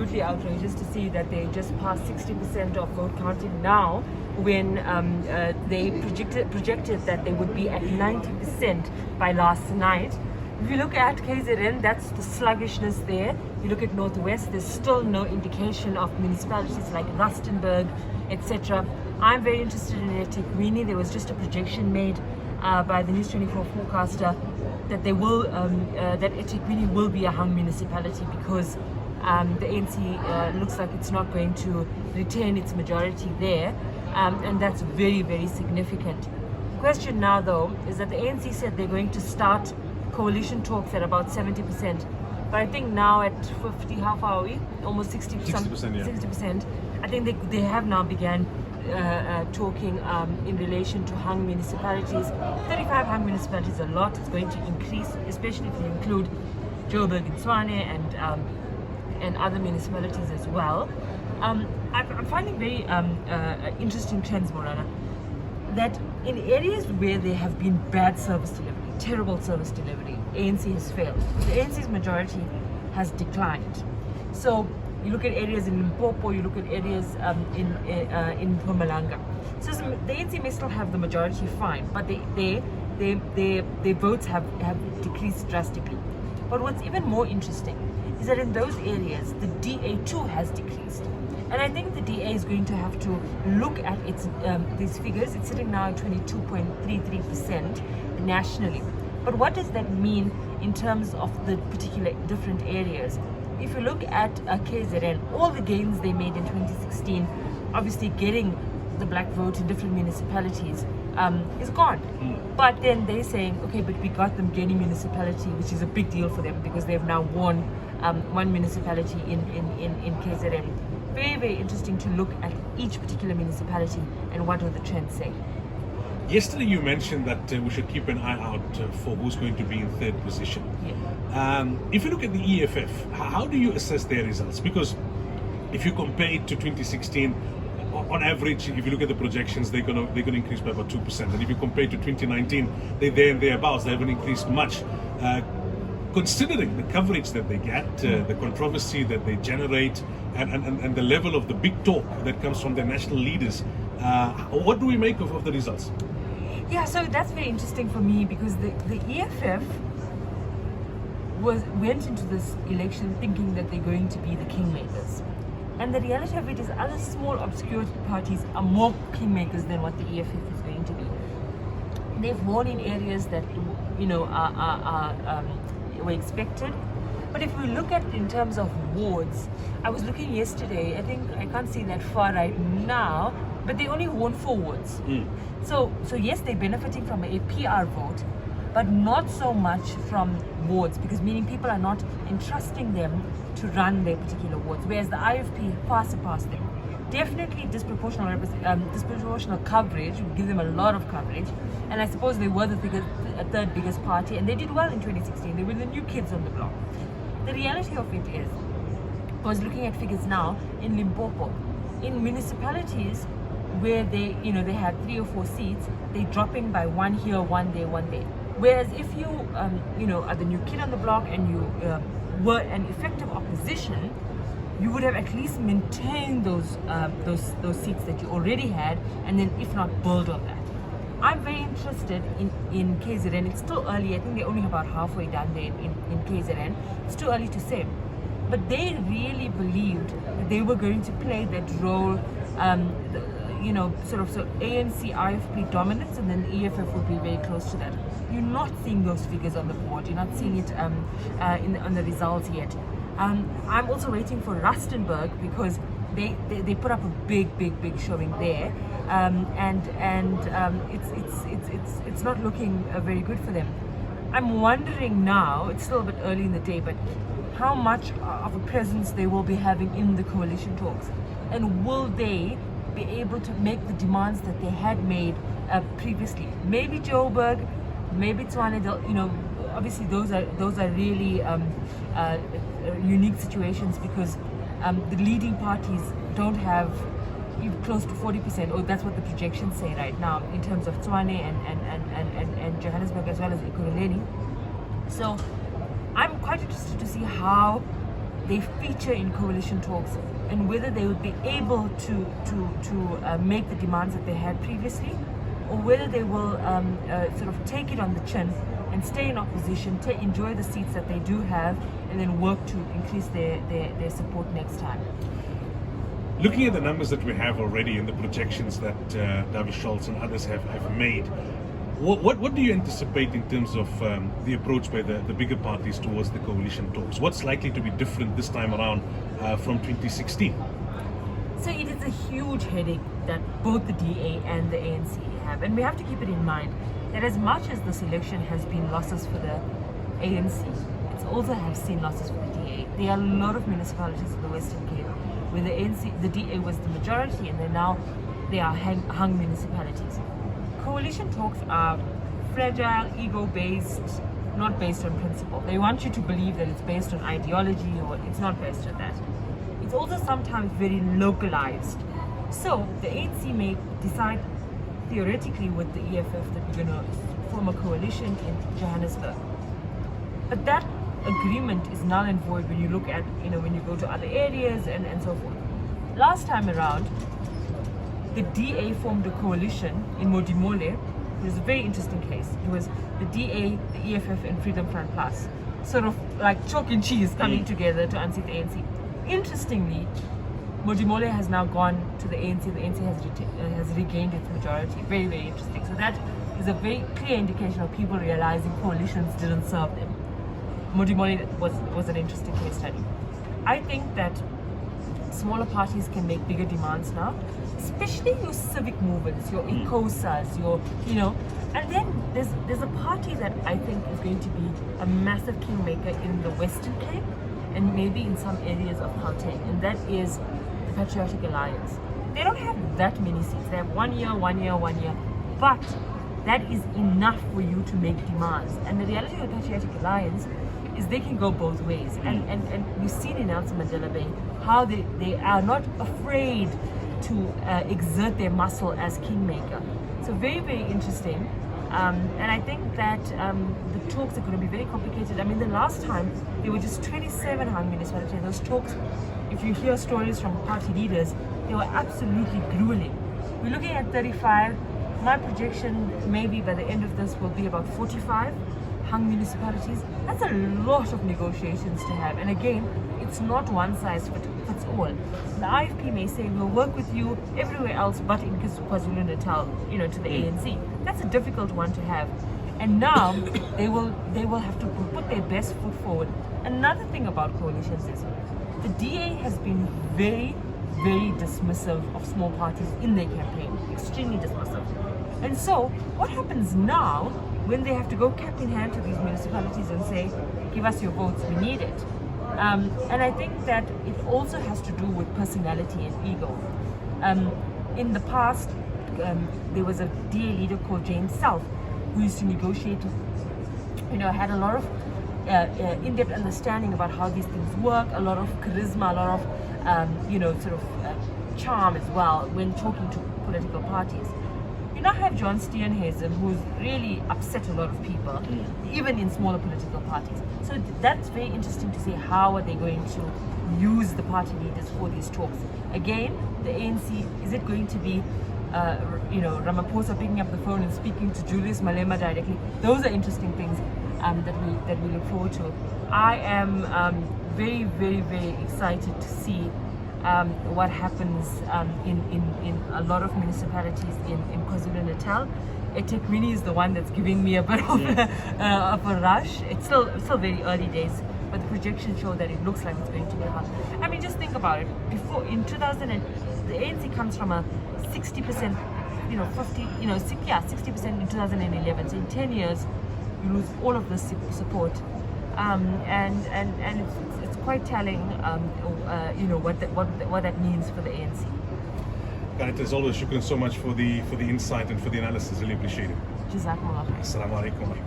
absolutely outrageous to see that they just passed 60% of vote counting now, when they projected that they would be at 90% by last night. If you look at KZN, that's the sluggishness there. You look at Northwest, there's still no indication of municipalities like Rustenburg, etc. I'm very interested in eThekwini. There was just a projection made by the News 24 forecaster that they will that eThekwini will be a hung municipality because the ANC looks like it's not going to retain its majority there, and that's very, very significant. The question now, though, is that the ANC said they're going to start coalition talks at about 70%, but I think now at 50, how far are we? Almost 60%. 60%. I think they have now began talking in relation to hung municipalities. 35 hung municipalities is a lot. It's going to increase, especially if you include Joburg and Tshwane and other municipalities as well. I'm finding very interesting trends, Morana, that in areas where there have been bad service delivery, terrible service delivery, ANC has failed. The ANC's majority has declined. So you look at areas in Limpopo, you look at areas in Mpumalanga. So the ANC may still have the majority, fine, but their votes have decreased drastically. But what's even more interesting is that in those areas, the DA too has decreased. And I think the DA is going to have to look at its these figures. It's sitting now at 22.33% nationally. But what does that mean in terms of the particular different areas? If you look at KZN, all the gains they made in 2016, obviously getting the black vote in different municipalities is gone. But then they're saying, okay, but we got them gaining municipality, which is a big deal for them because they've now won one municipality in KZN. Very, very interesting to look at each particular municipality and what are the trends saying. Yesterday you mentioned that we should keep an eye out for who's going to be in third position. Yeah. If you look at the EFF, how do you assess their results? Because if you compare it to 2016, on average, if you look at the projections, they're gonna increase by about 2%. And if you compare it to 2019, they're there and thereabouts. They haven't increased much. Considering the coverage that they get, the controversy that they generate, and the level of the big talk that comes from their national leaders, what do we make of the results? Yeah, so that's very interesting for me because the EFF went into this election thinking that they're going to be the kingmakers. And the reality of it is other small obscure parties are more kingmakers than what the EFF is going to be. They've won in areas that, were expected. But if we look at it in terms of wards, I was looking yesterday, I think I can't see that far right now, but they only won 4 wards. So yes, they're benefiting from a PR vote, but not so much from wards, because meaning people are not entrusting them to run their particular wards, whereas the IFP surpassed them. Definitely disproportional coverage would give them a lot of coverage, and I suppose they were the third biggest party, and they did well in 2016. They were the new kids on the block. The reality of it is, I was looking at figures now in Limpopo, in municipalities where they had 3 or 4 seats, they're dropping by 1 here, 1 there, 1 there. Whereas if you are the new kid on the block and you were an effective opposition, you would have at least maintained those seats that you already had, and then if not build on that. I'm very interested in KZN. It's still early. I think they're only about halfway done there in KZN. It's too early to say. But they really believed that they were going to play that role, so ANC, IFP dominance, and then EFF would be very close to that. You're not seeing those figures on the board. You're not seeing it on the results yet. I'm also waiting for Rustenburg because they put up a big showing there, and it's not looking very good for them. I'm wondering now, it's still a bit early in the day, but how much of a presence they will be having in the coalition talks, and will they be able to make the demands that they had made previously? Maybe Joburg, maybe Tshwane. Obviously those are really unique situations because the leading parties don't have close to 40%, or that's what the projections say right now in terms of Tshwane and Johannesburg, as well as Ekurhuleni. So I'm quite interested to see how they feature in coalition talks, and whether they would be able to make the demands that they had previously, or whether they will sort of take it on the chin and stay in opposition, enjoy the seats that they do have, and then work to increase their support next time. Looking at the numbers that we have already and the projections that David Schultz and others have made, what do you anticipate in terms of the approach by the bigger parties towards the coalition talks? What's likely to be different this time around from 2016? So it is a huge headache that both the DA and the ANC have, and we have to keep it in mind that as much as this election has been losses for the ANC, it's also have seen losses for the DA. There are a lot of municipalities in the Western Cape where the DA was the majority, and they are hung municipalities. Coalition talks are fragile, ego-based, not based on principle. They want you to believe that it's based on ideology, or it's not based on that. It's also sometimes very localized. So the ANC may decide theoretically with the EFF that we're going to form a coalition in Johannesburg. But that agreement is null and void when you look at, when you go to other areas and so forth. Last time around, the DA formed a coalition in Modimolle. It was a very interesting case. It was the DA, the EFF, and Freedom Front Plus, sort of like chalk and cheese coming together to unseat the ANC. Interestingly, Modimolle has now gone to the ANC. The ANC has regained its majority. Very, very interesting. So that is a very clear indication of people realizing coalitions didn't serve them. Modimolle was an interesting case study. I think that smaller parties can make bigger demands now, especially your civic movements, your ICOSAs, and then there's a party that I think is going to be a massive kingmaker in the Western Cape and maybe in some areas of Gauteng, and that is the Patriotic Alliance. They don't have that many seats. They have 1 year, but that is enough for you to make demands. And the reality of the Patriotic Alliance is they can go both ways. And we've seen in Nelson Mandela Bay how they are not afraid to exert their muscle as kingmaker. So very, very interesting. And I think that the talks are going to be very complicated. I mean, the last time there were just 27 hung municipalities. Those talks, if you hear stories from party leaders, they were absolutely grueling. We're looking at 35. My projection maybe by the end of this will be about 45 hung municipalities. That's a lot of negotiations to have. And again, it's not one size fits all. The IFP may say, we'll work with you everywhere else but in KwaZulu-Natal, to the ANC. That's a difficult one to have. And now they will have to put their best foot forward. Another thing about coalitions is the DA has been very, very dismissive of small parties in their campaign, extremely dismissive. And so what happens now when they have to go cap in hand to these municipalities and say, give us your votes, we need it. And I think that it also has to do with personality and ego. In the past, there was a DA leader called James South who used to negotiate, had a lot of in-depth understanding about how these things work, a lot of charisma, a lot of, charm as well when talking to political parties. You now have John Steenhuisen, who's really upset a lot of people, even in smaller political parties. So that's very interesting to see how are they going to use the party leaders for these talks. Again, the ANC, is it going to be Ramaphosa picking up the phone and speaking to Julius Malema directly? Those are interesting things that we look forward to. I am very, very, very excited to see what happens in a lot of municipalities in KwaZulu-Natal. eThekwini is the one that's giving me a bit of a rush. It's still very early days, but the projections show that it looks like it's going to be hard. I mean, just think about it. Before, in 2000, the ANC comes from a 60%, 60% in 2011. So in 10 years, you lose all of this support. And it's quite telling, what that means for the ANC. Qaanitah, as always, shukran so much for the insight and for the analysis. Really appreciate it. Jazakumullah khair. Assalamu alaikum.